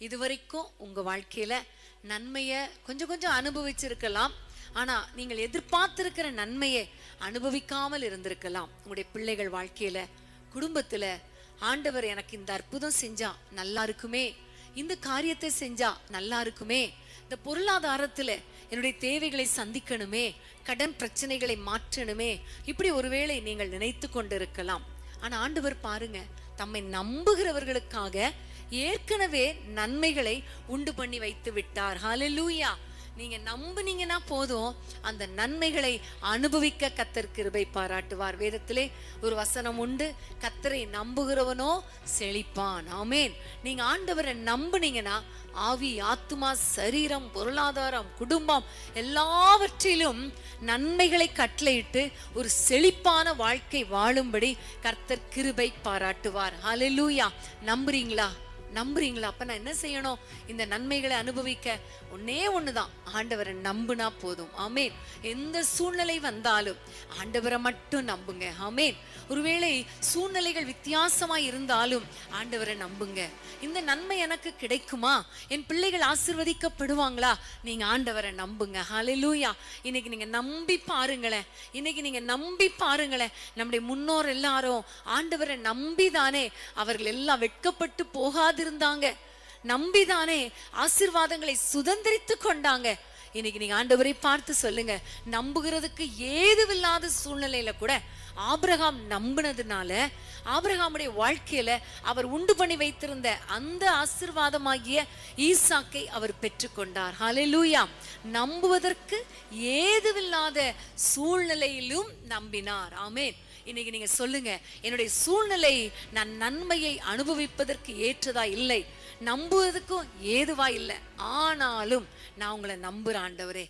இதுவரைக்கும் உங்க வாழ்க்கையில நன்மைய கொஞ்சம் கொஞ்சம் அனுபவிச்சிருக்கலாம். ஆனா நீங்கள் எதிர்பார்த்திருக்கிற நன்மையை அனுபவிக்காமல் இருந்திருக்கலாம். உங்களுடைய பிள்ளைகள் வாழ்க்கையில, குடும்பத்துல ஆண்டவர் எனக்கு இந்த அற்புதம் செஞ்சா நல்லா இருக்குமே, இந்த காரியத்தை செஞ்சா நல்லா இருக்குமே, இந்த பொருளாதாரத்துல என்னுடைய தேவைகளை சந்திக்கணுமே, கடன் பிரச்சனைகளை மாற்றணுமே, இப்படி ஒருவேளை நீங்கள் நினைத்து கொண்டிருக்கலாம். ஆனா ஆண்டவர் பாருங்க, தம்மை நம்புகிறவர்களுக்காக ஏற்கனவே நன்மைகளை உண்டு பண்ணி வைத்து விட்டார். ஹல்லேலூயா. நீங்க நம்புனீங்கன்னா போதும், அந்த நன்மைகளை அனுபவிக்க கர்த்தர் கிருபை பாராட்டுவார். வேதத்திலே ஒரு வசனம் உண்டு, கர்த்தரை நம்புகிறவனோ செழிப்பான். ஆமென். நீங்க ஆண்டவரை நம்புனீங்கன்னா ஆவி, ஆத்துமா, சரீரம், பொருளாதாரம், குடும்பம் எல்லாவற்றிலும் நன்மைகளை கட்டளையிட்டு ஒரு செழிப்பான வாழ்க்கை வாழும்படி கர்த்தர் கிருபை பாராட்டுவார். ஹல்லேலூயா. நம்புறீங்களா? நம்புறீங்களா? அப்ப நான் என்ன செய்யணும்? இந்த நன்மைகளை அனுபவிக்க ஒன்னே ஒண்ணுதான், ஆண்டவரை நம்புனா போதும். ஆமேன். எந்த சூழ்நிலை வந்தாலும் ஆண்டவரை மட்டும் நம்புங்க. ஆமேன். ஒருவேளை சூழ்நிலைகள் வித்தியாசமா இருந்தாலும் ஆண்டவரை நம்புங்க. இந்த நன்மை எனக்கு கிடைக்குமா? என் பிள்ளைகள் ஆசீர்வதிக்கப்படுவாங்களா? நீங்க ஆண்டவரை நம்புங்க. ஹல்லேலூயா. இன்னைக்கு நீங்க நம்பி பாருங்களேன். இன்னைக்கு நீங்க நம்பி பாருங்களேன். நம்முடைய முன்னோர் எல்லாரும் ஆண்டவரை நம்பிதானே அவர்கள் எல்லாம் வெட்கப்பட்டு போகாதிருந்தாங்க. நம்பிதானே ஆசீர்வாதங்களை சுதந்திரித்து கொண்டாங்க. இன்னைக்கு நீங்க ஆண்டவரை பார்த்து சொல்லுங்க, நம்புகிறதுக்கு ஏதுவில்லாத சூழ்நிலையில கூட ஆபிரகாம் நம்பினதுனால ஆபிரகாமுடைய வாழ்க்கையில அவர் உண்டு பண்ணி வைத்திருந்த அந்த ஆசீர்வாதமாகிய ஈசாக்கை அவர் பெற்றுக்கொண்டார். ஹல்லேலூயா. நம்புவதற்கு ஏதுவில்லாத சூழ்நிலையிலும் நம்பினார். ஆமென். இன்னைக்கு நீங்க சொல்லுங்க, என்னுடைய சூழ்நிலை நான் நன்மையை அனுபவிப்பதற்கு ஏற்றதா இல்லை, நம்புவதற்கும் ஏதுவா இல்லை, ஆனாலும் நான் உங்களை நம்புறேன் ஆண்டவரே.